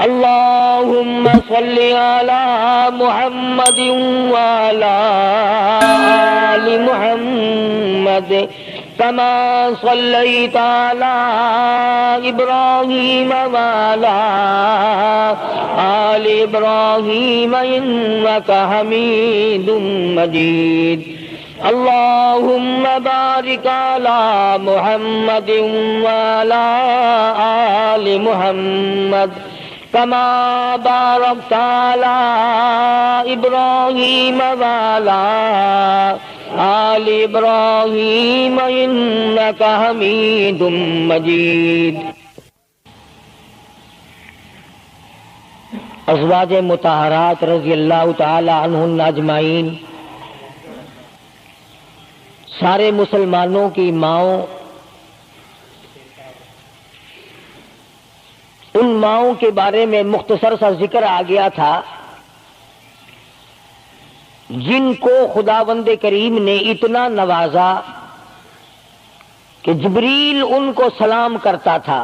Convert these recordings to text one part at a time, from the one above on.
اللهم صل على محمد وعلى آل محمد كما صليت على إبراهيم وعلى آل إبراهيم إنك حميد مجيد اللهم بارك على محمد وعلى آل محمد كما باركت على إبراهيم وعلى آل إبراهيم إنك حميد مجيد۔ ازواج مطہرات رضی اللہ تعالی عنہن اجمعین، سارے مسلمانوں کی ماؤں، ان ماؤں کے بارے میں مختصر سا ذکر آ گیا تھا جن کو خداوند کریم نے اتنا نوازا کہ جبریل ان کو سلام کرتا تھا،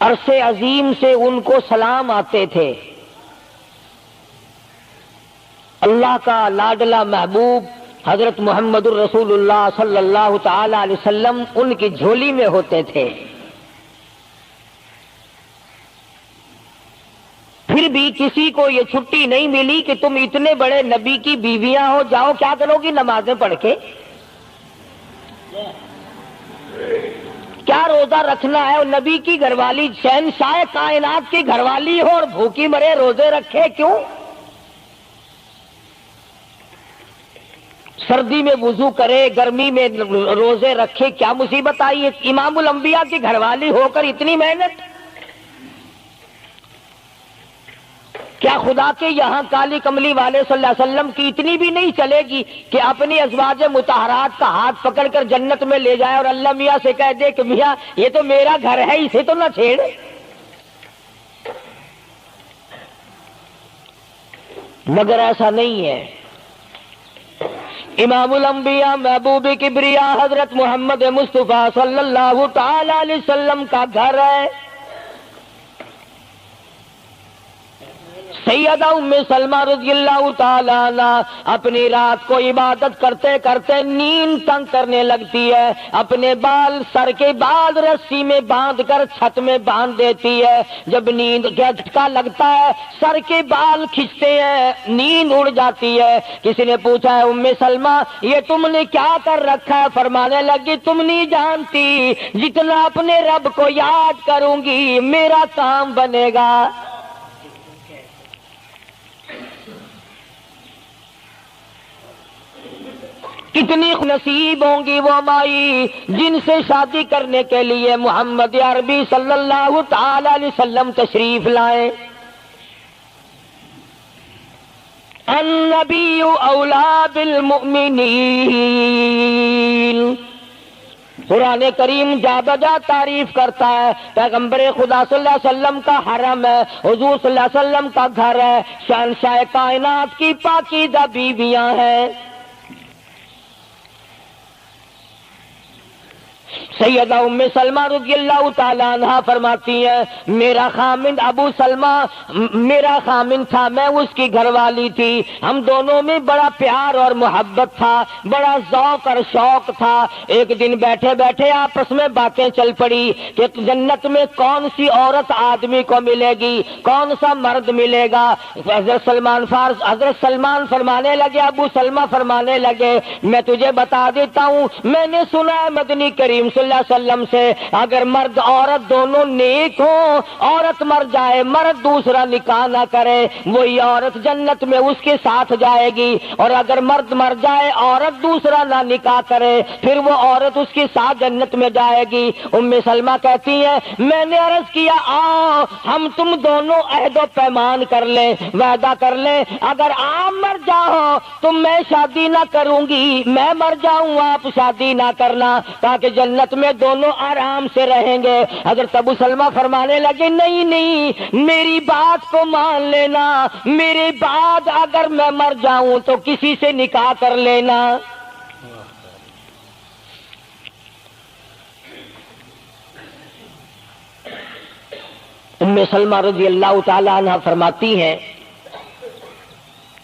عرش عظیم سے ان کو سلام آتے تھے۔ اللہ کا لاڈلا محبوب حضرت محمد الرسول اللہ صلی اللہ تعالی علیہ وسلم ان کی جھولی میں ہوتے تھے۔ پھر بھی کسی کو یہ چھٹی نہیں ملی کہ تم اتنے بڑے نبی کی بیویاں ہو، جاؤ کیا کرو گی نمازیں پڑھ کے؟ کیا روزہ رکھنا ہے؟ اور نبی کی گھر والی شہنشاہ کائنات کی گھر والی ہو اور بھوکی مرے روزے رکھے کیوں؟ سردی میں وضو کرے، گرمی میں روزے رکھے، کیا مصیبت آئی ہے؟ امام الانبیاء کی گھر والی ہو کر اتنی محنت؟ کیا خدا کے یہاں کالی کملی والے صلی اللہ علیہ وسلم کی اتنی بھی نہیں چلے گی کہ اپنی ازواج مطہرات کا ہاتھ پکڑ کر جنت میں لے جائے اور اللہ میاں سے کہہ دے کہ میاں یہ تو میرا گھر ہے، اسے تو نہ چھیڑ؟ مگر ایسا نہیں ہے۔ امام الانبیاء محبوب کبریا حضرت محمد مصطفیٰ صلی اللہ تعالی علیہ وسلم کا گھر ہے۔ سیدہ ام سلمہ رضی اللہ تعالی عنہ اپنی رات کو عبادت کرتے کرتے نیند تنگ کرنے لگتی ہے، اپنے بال سر کے بال رسی میں باندھ کر چھت میں باندھ دیتی ہے۔ جب نیند کا جھٹکا لگتا ہے سر کے بال کھنچتے ہیں، نیند اڑ جاتی ہے۔ کسی نے پوچھا ہے ام سلمہ یہ تم نے کیا کر رکھا ہے؟ فرمانے لگی تم نہیں جانتی، جتنا اپنے رب کو یاد کروں گی میرا کام بنے گا۔ کتنی نصیب ہوں گی وہ مائی جن سے شادی کرنے کے لیے محمد عربی صلی اللہ تعالی علیہ وسلم تشریف لائے۔ النبی اولا بالمؤمنین، قرآن کریم جا بجا تعریف کرتا ہے پیغمبر خدا صلی اللہ علیہ وسلم کا حرم ہے، حضور صلی اللہ علیہ وسلم کا گھر ہے، شہنشاہ کائنات کی پاکیزہ بیویاں ہیں۔ سیدہ ام سلمہ رضی اللہ تعالی عنہ فرماتی ہیں میرا خامند ابو سلمہ میرا خامند تھا، میں اس کی گھر والی تھی، ہم دونوں میں بڑا پیار اور محبت تھا، بڑا ذوق اور شوق تھا۔ ایک دن بیٹھے بیٹھے آپس میں باتیں چل پڑی کہ جنت میں کون سی عورت آدمی کو ملے گی، کون سا مرد ملے گا۔ حضرت سلمان فرمانے لگے، ابو سلمہ فرمانے لگے میں تجھے بتا دیتا ہوں، میں نے سنا ہے مدنی کریم صلی اللہ علیہ وسلم سے اگر مرد عورت دونوں نیک ہوں، عورت مر جائے مرد دوسرا نکاح نہ کرے، وہی عورت جنت میں اس کے ساتھ جائے گی، اور اگر مرد مر جائے عورت دوسرا نہ نکاح کرے پھر وہ عورت اس کے ساتھ جنت میں جائے گی۔ ام سلمہ کہتی ہے میں نے عرض کیا آؤ ہم تم دونوں عہد و پیمان کر لیں، وعدہ کر لیں، اگر آپ مر جاؤ تو میں شادی نہ کروں گی، میں مر جاؤں آپ شادی نہ کرنا، تاکہ جنت میں دونوں آرام سے رہیں گے۔ حضرت ابو سلمہ فرمانے لگے نہیں نہیں میری بات کو مان لینا، میرے بعد اگر میں مر جاؤں تو کسی سے نکاح کر لینا۔ ام سلمہ رضی اللہ تعالی عنہ فرماتی ہیں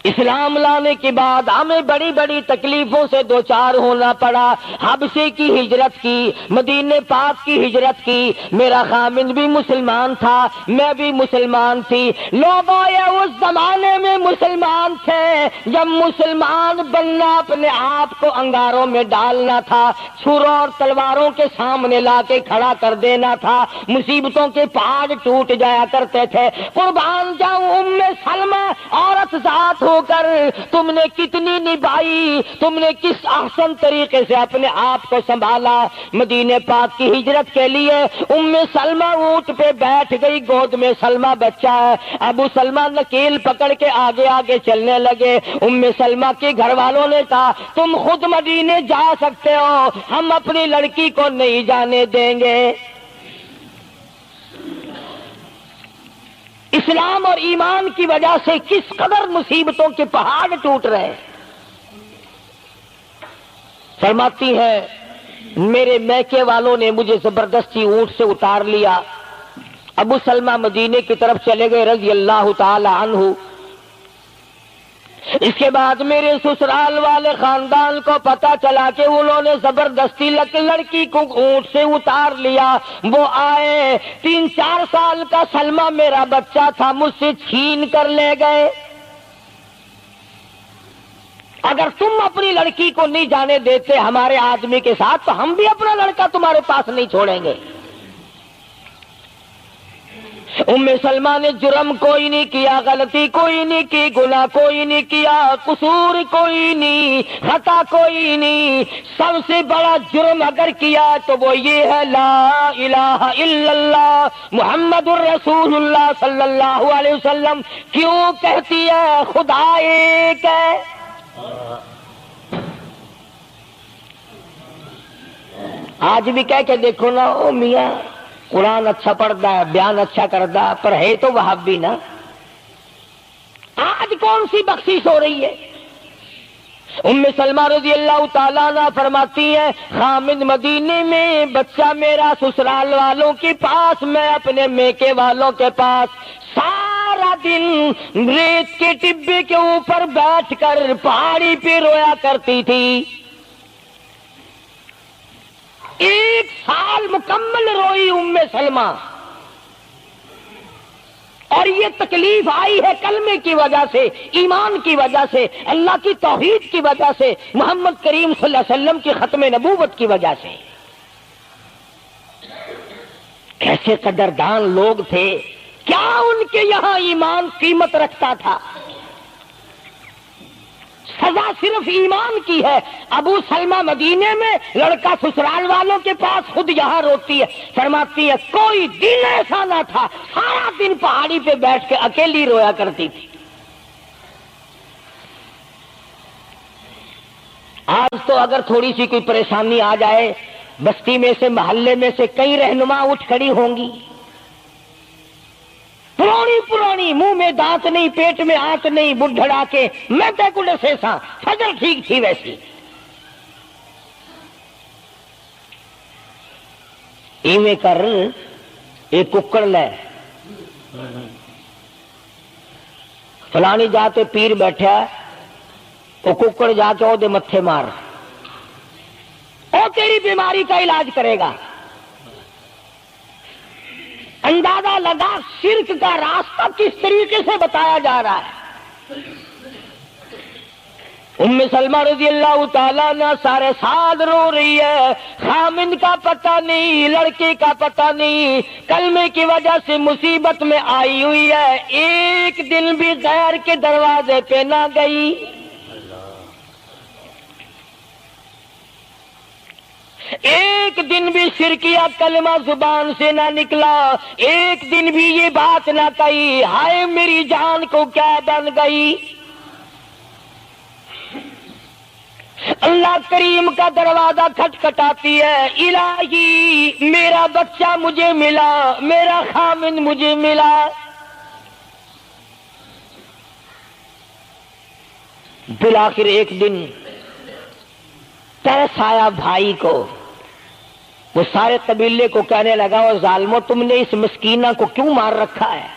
اسلام لانے کے بعد ہمیں بڑی بڑی تکلیفوں سے دوچار ہونا پڑا. حبشے کی ہجرت کی, مدینے پاک کی ہجرت کی. میرا خامند بھی مسلمان تھا, میں بھی مسلمان تھی. لوگ اس زمانے میں مسلمان تھے جب مسلمان بننا اپنے آپ کو انگاروں میں ڈالنا تھا, چھروں اور تلواروں کے سامنے لا کے کھڑا کر دینا تھا. مصیبتوں کے پہاڑ ٹوٹ جایا کرتے تھے. قربان جاؤں ام سلمہ عورت ذات ہو کر تم نے کتنی نبھائی, تم نے کس احسن طریقے سے اپنے آپ کو سنبھالا. مدینے پاک کی ہجرت کے لیے ام سلمہ اونٹ پہ بیٹھ گئی, گود میں سلمہ بچہ ہے. ابو سلمہ نکیل پکڑ کے آگے آگے چلنے لگے. ام سلمہ کے گھر والوں نے کہا تم خود مدینے جا سکتے ہو, ہم اپنی لڑکی کو نہیں جانے دیں گے. اسلام اور ایمان کی وجہ سے کس قدر مصیبتوں کے پہاڑ ٹوٹ رہے. فرماتی ہے میرے میکے والوں نے مجھے زبردستی اونٹ سے اتار لیا. ابو سلمہ مدینے کی طرف چلے گئے رضی اللہ تعالی عنہ. اس کے بعد میرے سسرال والے خاندان کو پتا چلا کہ انہوں نے زبردستی لڑکی کو اونٹ سے اتار لیا. وہ آئے, 3-4 سال کا سلمہ میرا بچہ تھا, مجھ سے چھین کر لے گئے. اگر تم اپنی لڑکی کو نہیں جانے دیتے ہمارے آدمی کے ساتھ تو ہم بھی اپنا لڑکا تمہارے پاس نہیں چھوڑیں گے. ام سلمہ نے جرم کوئی نہیں کیا, غلطی کوئی نہیں کی, گناہ کوئی نہیں کیا, قصور کوئی نہیں, خطا کوئی نہیں. سب سے بڑا جرم اگر کیا تو وہ یہ ہے لا الہ الا اللہ محمد الرسول اللہ صلی اللہ علیہ وسلم. کیوں کہتی ہے خدا ایک ہے. آج بھی کہہ کے دیکھو نا, او میاں قرآن اچھا پڑھتا ہے, بیان اچھا کرتا, پر ہے تو وہابی نا. آج کون سی بخشش ہو رہی ہے. ام سلمہ رضی اللہ تعالیٰ عنہ فرماتی ہیں خامد مدینے میں, بچہ میرا سسرال والوں کے پاس, میں اپنے میکے والوں کے پاس. سارا دن ریت کے ٹبے کے اوپر بیٹھ کر پہاڑی پہ رویا کرتی تھی. 1 سال مکمل روئی ام سلمہ. اور یہ تکلیف آئی ہے کلمے کی وجہ سے, ایمان کی وجہ سے, اللہ کی توحید کی وجہ سے, محمد کریم صلی اللہ علیہ وسلم کی ختم نبوت کی وجہ سے. کیسے قدردان لوگ تھے, کیا ان کے یہاں ایمان قیمت رکھتا تھا. سزا صرف ایمان کی ہے. ابو سلمہ مدینے میں, لڑکا سسرال والوں کے پاس, خود یہاں روتی ہے. فرماتی ہے کوئی دن ایسا نہ تھا, سارا دن پہاڑی پہ بیٹھ کے اکیلی رویا کرتی تھی. آج تو اگر تھوڑی سی کوئی پریشانی آ جائے, بستی میں سے, محلے میں سے کئی رہنما اٹھ کھڑی ہوں گی. پرانی منہ میں دانت نہیں, پیٹ میں آنت نہیں, بڑھڑا کے میں تے کو سے سا فجر ٹھیک تھی ویسی. ایویں کر ایک ککڑ لے, فلانی جاتے پیر بیٹھا, وہ ککڑ جا کے وہ دے متھے مار, وہ تیری بیماری کا علاج کرے گا. اندازہ لگا شرک کا راستہ کس طریقے سے بتایا جا رہا ہے. ام سلمہ رضی اللہ تعالیٰ عنہ سارے سال رو رہی ہے. خامند کا پتہ نہیں, لڑکے کا پتہ نہیں, کلمے کی وجہ سے مصیبت میں آئی ہوئی ہے. ایک دن بھی غیر کے دروازے پہ نہ گئی. ایک دن بھی شرکیہ کلمہ زبان سے نہ نکلا. ایک دن بھی یہ بات نہ کہی ہائے میری جان کو کیا بن گئی. اللہ کریم کا دروازہ کھٹکھٹاتی ہے, الہی میرا بچہ مجھے ملا, میرا خامند مجھے ملا. بالآخر ایک دن ترس آیا بھائی کو, وہ سارے قبیلے کو کہنے لگا وہ ظالمو تم نے اس مسکینہ کو کیوں مار رکھا ہے؟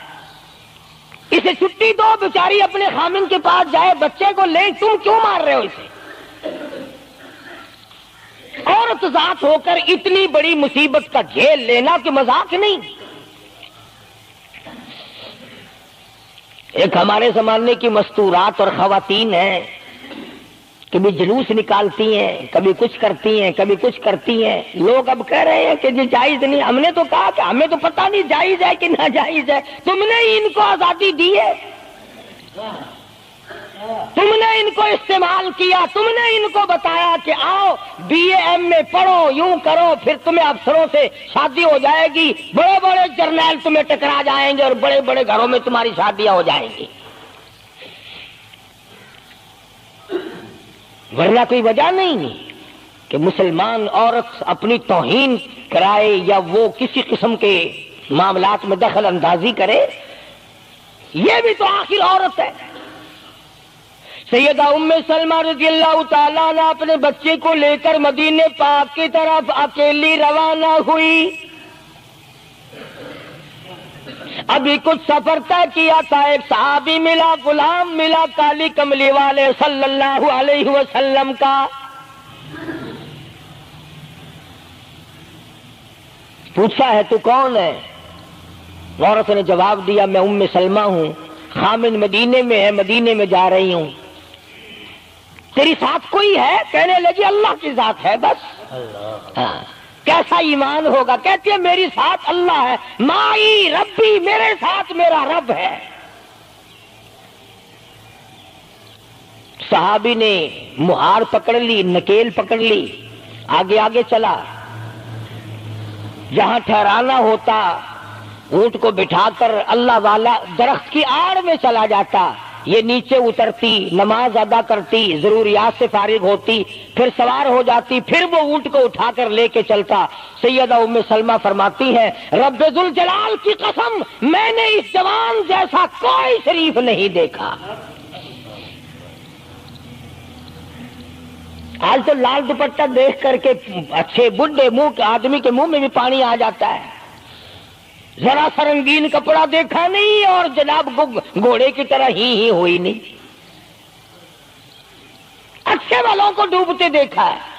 اسے چھٹی دو، بیچاری اپنے خامن کے پاس جائے، بچے کو لے، تم کیوں مار رہے ہو اسے؟ عورت ذات ہو کر اتنی بڑی مصیبت کا جھیل لینا کہ مذاق نہیں۔ ایک ہمارے زمانے کی مستورات اور خواتین ہیں، کبھی جلوس نکالتی ہیں، کبھی کچھ کرتی ہیں، کبھی کچھ کرتی ہیں۔ لوگ اب کہہ رہے ہیں کہ یہ جائز نہیں۔ ہم نے تو کہا کہ ہمیں تو پتہ نہیں جائز ہے کہ ناجائز ہے، تم نے ہی ان کو آزادی دی ہے، تم نے ان کو استعمال کیا، تم نے ان کو بتایا کہ آؤ بی اے ایم میں پڑھو، یوں کرو، پھر تمہیں افسروں سے شادی ہو جائے گی، بڑے بڑے جرنیل تمہیں ٹکرا جائیں گے اور بڑے بڑے گھروں میں تمہاری شادیاں ہو جائیں گی، ورنہ کوئی وجہ نہیں کہ مسلمان عورت اپنی توہین کرائے یا وہ کسی قسم کے معاملات میں دخل اندازی کرے۔ یہ بھی تو آخر عورت ہے۔ سیدہ ام سلمہ رضی اللہ تعالیٰ عنہ اپنے بچے کو لے کر مدینے پاک کی طرف اکیلی روانہ ہوئی۔ ابھی کچھ سفر طے کیا تھا، ایک صحابی ملا، غلام ملا کالی کملی والے صلی اللہ علیہ وسلم کا۔ پوچھا ہے تو کون ہے؟ عورت نے جواب دیا میں ام سلمہ ہوں، خامن مدینے میں ہے، مدینے میں جا رہی ہوں۔ تیری ساتھ کوئی ہے؟ کہنے لگی اللہ کی ذات ہے بس۔ ہاں، کیسا ایمان ہوگا؟ کہتی ہے میری ساتھ اللہ ہے، مائی ربی، میرے ساتھ میرا رب ہے۔ صحابی نے مہار پکڑ لی، نکیل پکڑ لی، آگے آگے چلا۔ جہاں ٹھہرانا ہوتا اونٹ کو بٹھا کر اللہ والا درخت کی آڑ میں چلا جاتا، یہ نیچے اترتی، نماز ادا کرتی، ضروریات سے فارغ ہوتی، پھر سوار ہو جاتی، پھر وہ اونٹ کو اٹھا کر لے کے چلتا۔ سیدہ ام سلمہ فرماتی ہیں رب ذوالجلال کی قسم میں نے اس جوان جیسا کوئی شریف نہیں دیکھا۔ آج تو لال دوپٹہ دیکھ کر کے اچھے بڈھے منہ کے آدمی کے منہ میں بھی پانی آ جاتا ہے، ذرا سا رنگین کپڑا دیکھا نہیں اور جناب گھوڑے کی طرح ہی ہوئی نہیں، اچھے والوں کو ڈوبتے دیکھا ہے۔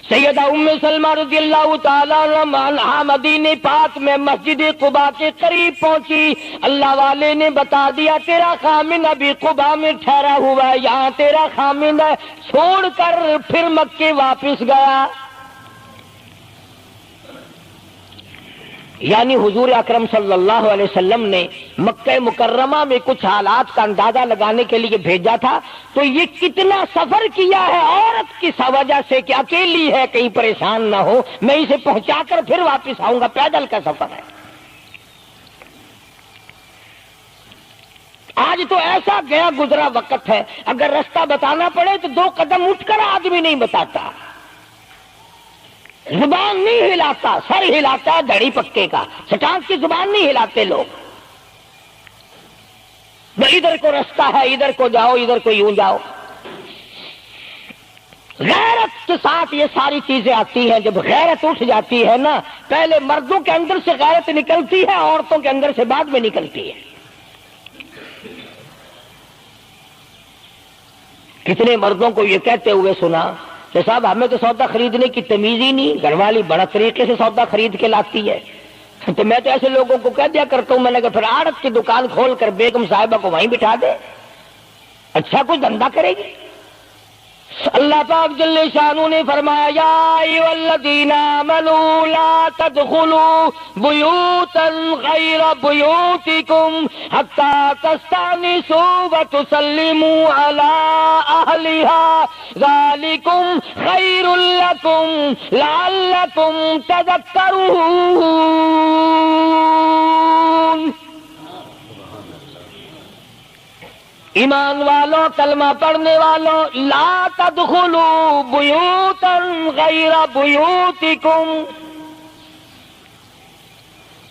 سیدہ ام سلمہ رضی اللہ تعالیٰ عنہا مدینے پاک میں مسجد قباء کے قریب پہنچی۔ اللہ والے نے بتا دیا تیرا خامن ابھی قباء میں ٹھہرا ہوا ہے، یہاں تیرا خامن ہے، چھوڑ کر پھر مکے واپس گیا۔ یعنی حضور اکرم صلی اللہ علیہ وسلم نے مکہ مکرمہ میں کچھ حالات کا اندازہ لگانے کے لیے بھیجا تھا، تو یہ کتنا سفر کیا ہے عورت کی وجہ سے کہ اکیلی ہے، کہیں پریشان نہ ہو، میں اسے پہنچا کر پھر واپس آؤں گا، پیدل کا سفر ہے۔ آج تو ایسا گیا گزرا وقت ہے، اگر رستہ بتانا پڑے تو 2 قدم اٹھ کر آدمی نہیں بتاتا، زبان نہیں ہلاتا، سر ہلاتا ہے دھڑی پکے کا، سٹانس کی زبان نہیں ہلاتے لوگ۔ ادھر کو رستہ ہے، ادھر کو جاؤ، ادھر کو یوں جاؤ۔ غیرت کے ساتھ یہ ساری چیزیں آتی ہیں۔ جب غیرت اٹھ جاتی ہے نا، پہلے مردوں کے اندر سے غیرت نکلتی ہے، عورتوں کے اندر سے بعد میں نکلتی ہے۔ کتنے مردوں کو یہ کہتے ہوئے سنا کہ صاحب ہمیں تو سودا خریدنے کی تمیز ہی نہیں، گھر والی بڑا طریقے سے سودا خرید کے لاتی ہے۔ تو میں تو ایسے لوگوں کو کہہ دیا کرتا ہوں، میں نے کہا پھر آڑت کی دکان کھول کر بیگم صاحبہ کو وہیں بٹھا دے، اچھا کچھ دھندا کرے گی۔ اللہ پاک جل شانہ نے فرمایا یا ایھا الذین آمنوا لا تدخلوا بیوتا غیر بیوتکم حتی تستأنسوا وتسلموا علی اہلہا ذالکم خیر لکم لعلکم تذکرون۔ ایمان والوں، کلمہ پڑھنے والوں، لا تدخلوا بیوتا غیر بیوتکم،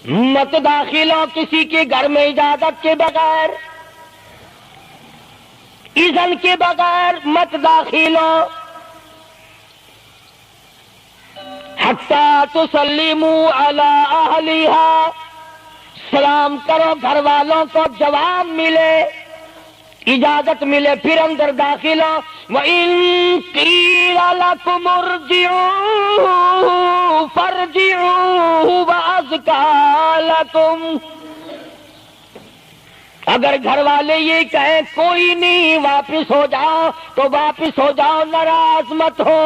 مت داخل ہو کسی کے گھر میں اجازت کے بغیر، اذن کے بغیر مت داخل ہو۔ حتی تسلموا علی اہلہا، سلام کرو گھر والوں کو، جواب ملے، اجازت ملے، پھر اندر داخل ہو۔ وَإِن قِيلَ لَكُمُ ارْجِعُوا فَارْجِعُوا وَأَزْكَىٰ لَكُمْ، اگر گھر والے یہ کہیں کوئی نہیں واپس ہو جاؤ تو واپس ہو جاؤ، ناراض مت ہو۔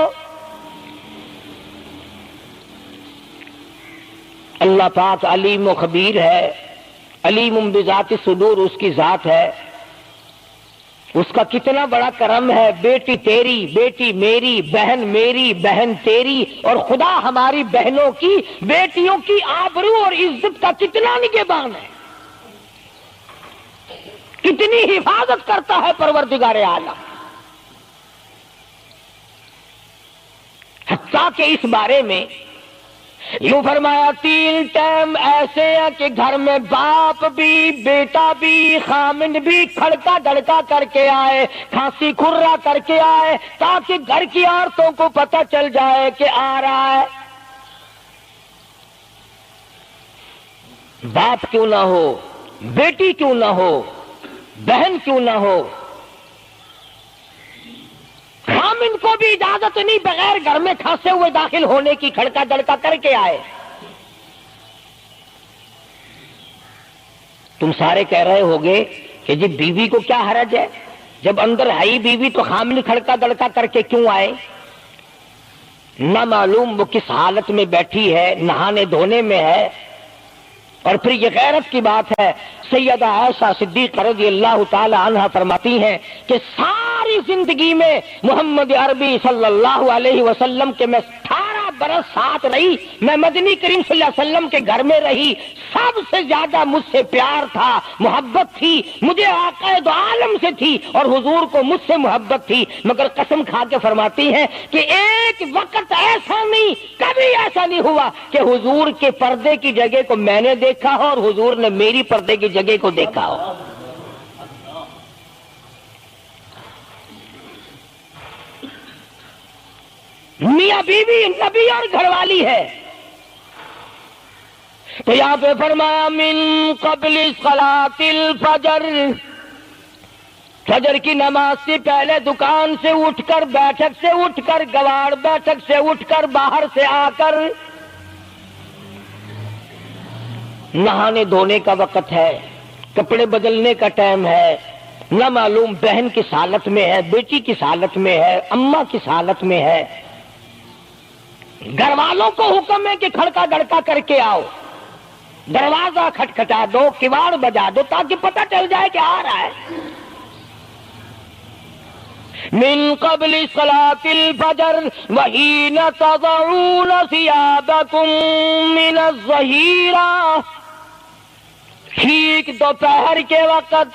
اللہ پاک علیم و خبیر ہے، علیم بذات الصدور اس کی ذات ہے، اس کا کتنا بڑا کرم ہے۔ بیٹی تیری، بیٹی میری، بہن میری، بہن تیری، اور خدا ہماری بہنوں کی، بیٹیوں کی آبرو اور عزت کا کتنا نگہبان ہے، کتنی حفاظت کرتا ہے پروردگار عالم۔ حتیٰ کہ اس بارے میں یوں فرمایا 3 ٹائم ایسے ہیں کہ گھر میں باپ بھی، بیٹا بھی، خامند بھی کھڑکا دڑکا کر کے آئے، کھانسی کھرا کر کے آئے، تاکہ گھر کی عورتوں کو پتہ چل جائے کہ آ رہا ہے۔ باپ کیوں نہ ہو، بیٹی کیوں نہ ہو، بہن کیوں نہ ہو، خامند کو بھی اجازت نہیں بغیر گھر میں کھانسے ہوئے داخل ہونے کی، کھڑکا دڑکا کر کے آئے۔ تم سارے کہہ رہے ہوگے کہ جی بیوی کو کیا حرج ہے، جب اندر ہے ہی بیوی تو خامند کھڑکا دڑکا کر کے کیوں آئے؟ نہ معلوم وہ کس حالت میں بیٹھی ہے، نہانے دھونے میں ہے۔ اور پھر یہ غیرت کی بات ہے، سیدہ عائشہ صدیقہ رضی اللہ تعالی عنہ فرماتی ہیں کہ ساری زندگی میں محمد عربی صلی اللہ علیہ وسلم کے میں 18 برس ساتھ رہی، میں مدنی کریم صلی اللہ علیہ وسلم کے گھر میں رہی، سب سے زیادہ مجھ سے پیار تھا، محبت تھی، مجھے آقا دو عالم سے تھی، اور حضور کو مجھ سے محبت تھی، مگر قسم کھا کے فرماتی ہیں کہ ایک وقت ایسا نہیں، کبھی ایسا نہیں ہوا کہ حضور کے پردے کی جگہ کو میں نے دیکھا ہو اور حضور نے میری پردے کی جگہ کو دیکھا ہو۔ میاں بیوی نبی اور گھر والی ہے، تو یہاں پہ فرمایا من قبل صلاۃ الفجر، فجر کی نماز سے پہلے دکان سے اٹھ کر، بیٹھک سے اٹھ کر، گواڑ بیٹھک سے اٹھ کر، باہر سے آ کر نہانے دھونے کا وقت ہے، کپڑے بدلنے کا ٹائم ہے، نہ معلوم بہن کس حالت میں ہے، بیٹی کس حالت میں ہے، اماں کس حالت میں ہے۔ گھر والوں کو حکم ہے کہ کھڑکا دڑکا کر کے آؤ، دروازہ کھٹکھٹا دو، کواڑ بجا دو، تاکہ پتہ چل جائے کہ آ رہا ہے۔ من قبل صلاۃ الفجر وحین تضعون ثیابکم من الظہیرہ، ٹھیک دوپہر کے وقت،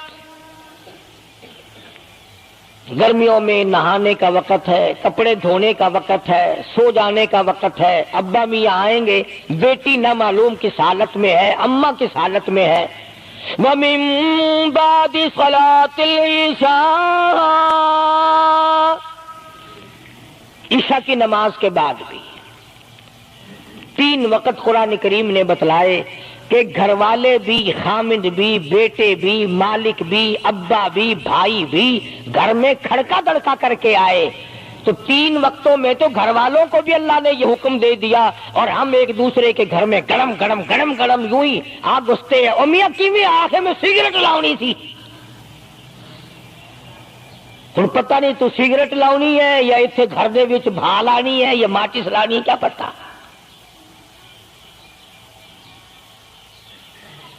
گرمیوں میں نہانے کا وقت ہے، کپڑے دھونے کا وقت ہے، سو جانے کا وقت ہے، ابا میاں آئیں گے، بیٹی نہ معلوم کس حالت میں ہے، اماں کس حالت میں ہے۔ وَمِن بَعْدِ صَلَاةِ الْعِشَاءِ، عشاء کی نماز کے بعد بھی 3 وقت قرآن کریم نے بتلائے کہ گھر والے بھی، خامند بھی، بیٹے بھی، مالک بھی، ابا بھی، بھائی بھی گھر میں کھڑکا دڑکا کر کے آئے۔ تو 3 وقتوں میں تو گھر والوں کو بھی اللہ نے یہ حکم دے دیا، اور ہم ایک دوسرے کے گھر میں گرم گرم گرم گرم یوں ہی آگ گھستے ہیں۔ اور میاں کی بھی آنکھیں میں سگریٹ لاؤنی تھی، ہن پتہ نہیں تو سگریٹ لاؤنی ہے یا اتنے گھر دے وچ بھا لانی ہے یا ماچس لانی ہے، کیا پتہ۔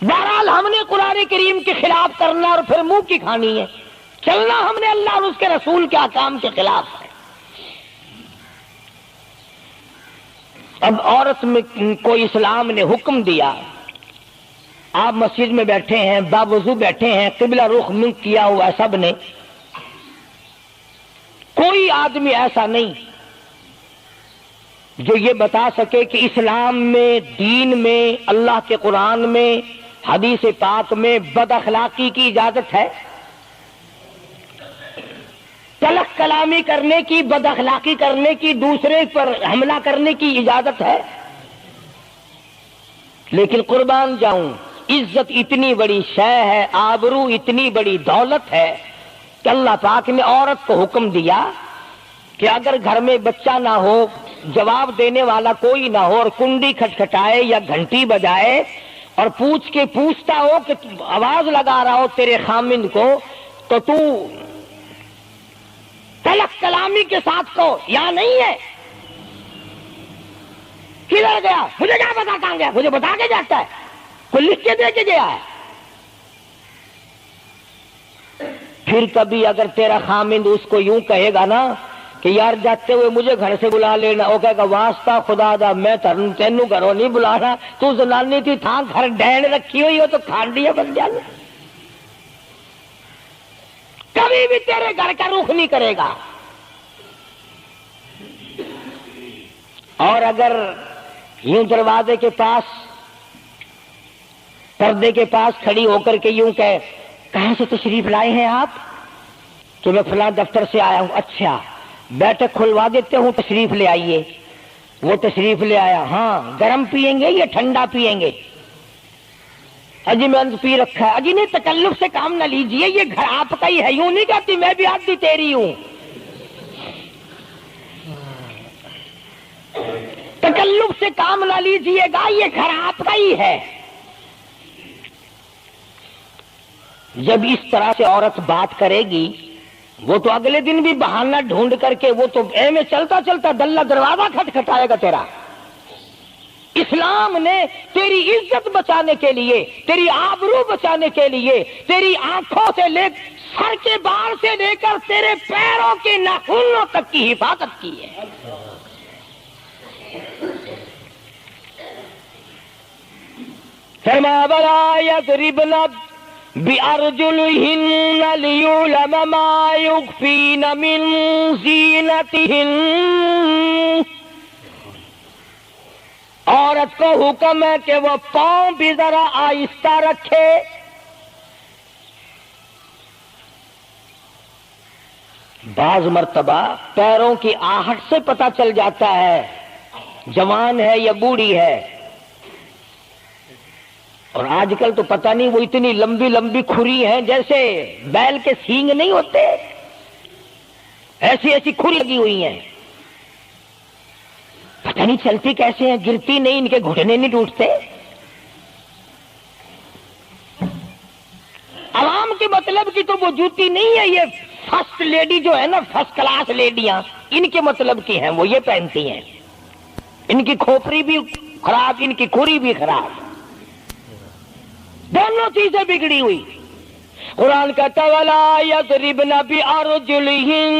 بہرحال ہم نے قرآن کریم کے خلاف کرنا اور پھر منہ کی کھانی ہے، چلنا ہم نے اللہ اور اس کے رسول کے احکام کے خلاف ہے۔ اب عورت میں کو اسلام نے حکم دیا، آپ مسجد میں بیٹھے ہیں، باوضو بیٹھے ہیں، قبلہ رخ منہ کیا ہوا ہے سب نے، کوئی آدمی ایسا نہیں جو یہ بتا سکے کہ اسلام میں، دین میں، اللہ کے قرآن میں، حدیث پاک میں بد اخلاقی کی اجازت ہے۔ تلخ کلامی کرنے کی، بد اخلاقی کرنے کی، دوسرے پر حملہ کرنے کی اجازت ہے؟ لیکن قربان جاؤں، عزت اتنی بڑی شے ہے، آبرو اتنی بڑی دولت ہے کہ اللہ پاک نے عورت کو حکم دیا کہ اگر گھر میں بچہ نہ ہو، جواب دینے والا کوئی نہ ہو، اور کنڈی کھٹکھٹائے یا گھنٹی بجائے اور پوچھتا ہو کہ آواز لگا رہا ہو تیرے خامند کو، تو تو تلخ کلامی کے ساتھ کہو یا نہیں ہے؟ کدھر گیا؟ مجھے کیا پتا کہاں گیا؟ مجھے بتا کے جاتا ہے، کوئی لکھ کے دے کے گیا ہے؟ پھر کبھی اگر تیرا خامند اس کو یوں کہے گا نا کہ یار جاتے ہوئے مجھے گھر سے بلا لینا، وہ کہے گا واسطہ خدا دا میں تینوں گھروں نہیں بلانا، تو زنانی تھی تھا گھر ڈین رکھی ہوئی ہو تو کھانڈیا بن جانا، کبھی بھی تیرے گھر کا رخ نہیں کرے گا۔ اور اگر یوں دروازے کے پاس، پردے کے پاس کھڑی ہو کر کے یوں کہے کہاں سے تشریف لائے ہیں آپ؟ تو میں فلاں دفتر سے آیا ہوں۔ اچھا بیٹھک کھلوا دیتے ہوں، تشریف لے آئیے۔ وہ تشریف لے آیا، ہاں گرم پیئیں گے یا ٹھنڈا پیئیں گے؟ اجی میں انت پی رکھا ہے۔ اجی نہیں، تکلف سے کام نہ لیجئے، یہ گھر آپ کا ہی ہے۔ یوں نہیں کہتی میں بھی آدھی تیری ہوں، تکلف سے کام نہ لیجئے گا، یہ گھر آپ کا ہی ہے۔ جب اس طرح سے عورت بات کرے گی، وہ تو اگلے دن بھی بہانہ ڈھونڈ کر کے وہ تو اے میں چلتا چلتا دلہ دروازہ کھٹکھٹائے گا تیرا۔ اسلام نے تیری عزت بچانے کے لیے، تیری آبرو بچانے کے لیے، تیری آنکھوں سے لے سر کے بال سے لے کر تیرے پیروں کے ناخنوں تک کی حفاظت کی ہے۔ فرمایا وَلَا يَضْرِبْنَ بِأَرْجُلِهِنَّ لِيُعْلَمَ مَا يُخْفِينَ مِنْ زِينَتِهِنَّ۔ عورت کو حکم ہے کہ وہ پاؤں بھی ذرا آہستہ رکھے۔ بعض مرتبہ پیروں کی آہٹ سے پتہ چل جاتا ہے جوان ہے یا بوڑھی ہے۔ اور آج کل تو پتہ نہیں، وہ اتنی لمبی لمبی کھری ہیں جیسے بیل کے سینگ نہیں ہوتے، ایسی ایسی کھری لگی ہوئی ہیں، پتہ نہیں چلتی کیسے ہیں، گرتی نہیں، ان کے گھٹنے نہیں ٹوٹتے۔ عوام کے مطلب کی تو وہ جوتی نہیں ہے، یہ فرسٹ لیڈی جو ہے نا، فرسٹ کلاس لیڈیاں، ان کے مطلب کی ہیں، وہ یہ پہنتی ہیں۔ ان کی کھوپڑی بھی خراب، ان کی کھری بھی خراب، دونوں چیزیں بگڑی ہوئی۔ قرآن کہتا وَلَا يَضْرِبْنَ بِأَرْجُلِهِنَّ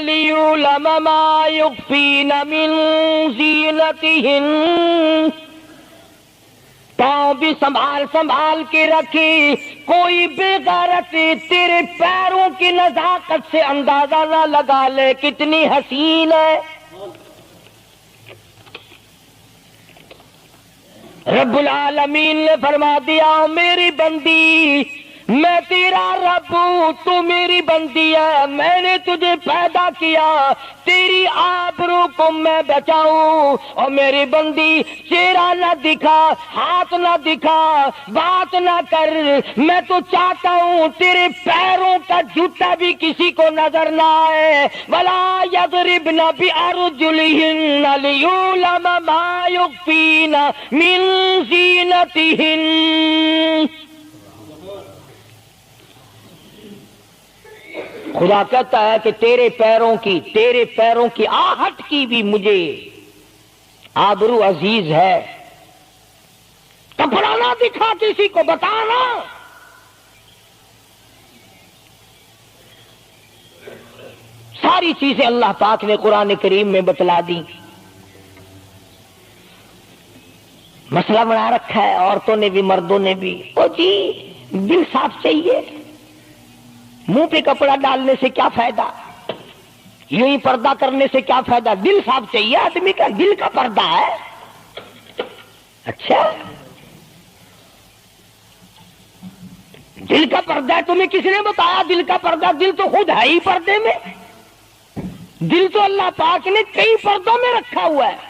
لِيُعْلَمَ مَا يُخْفِينَ مِنْ زِينَتِهِنَّ۔ پاؤں بھی سنبھال کے رکھی، کوئی بے غیرت تیرے پیروں کی نزاکت سے اندازہ نہ لگا لے کتنی حسین ہے۔ رب العالمین نے فرما دیا میری بندی، میں تیرا رب ہوں، تو میری بندی ہے، میں نے تجھے پیدا کیا، تیری آبرو کو میں بچاؤں۔ اور میری بندی چہرہ نہ دکھا، ہاتھ نہ دکھا، بات نہ کر، میں تو چاہتا ہوں تیرے پیروں کا جوتا بھی کسی کو نظر نہ آئے۔ وَلَا يَضْرِبْنَ بِأَرْجُلِهِنَّ لِيُعْلَمَ مَا يُخْفِينَ مِنْ زِينَتِهِنَّ۔ خدا کہتا ہے کہ تیرے پیروں کی آہٹ کی بھی مجھے آبرو عزیز ہے۔ کپڑا نہ دکھا کسی کو، بتانا۔ ساری چیزیں اللہ پاک نے قرآن کریم میں بتلا دی۔ مسئلہ بنا رکھا ہے عورتوں نے بھی مردوں نے بھی، او جی دل صاف چاہیے، منہ پہ کپڑا ڈالنے سے کیا فائدہ، یوں ہی پردہ کرنے سے کیا فائدہ، دل صاف چاہیے، آدمی کا دل کا پردہ ہے۔ اچھا دل کا پردہ ہے، تمہیں کس نے بتایا دل کا پردہ؟ دل تو خود ہے ہی پردے میں، دل تو اللہ پاک نے کئی پردوں میں رکھا ہوا ہے۔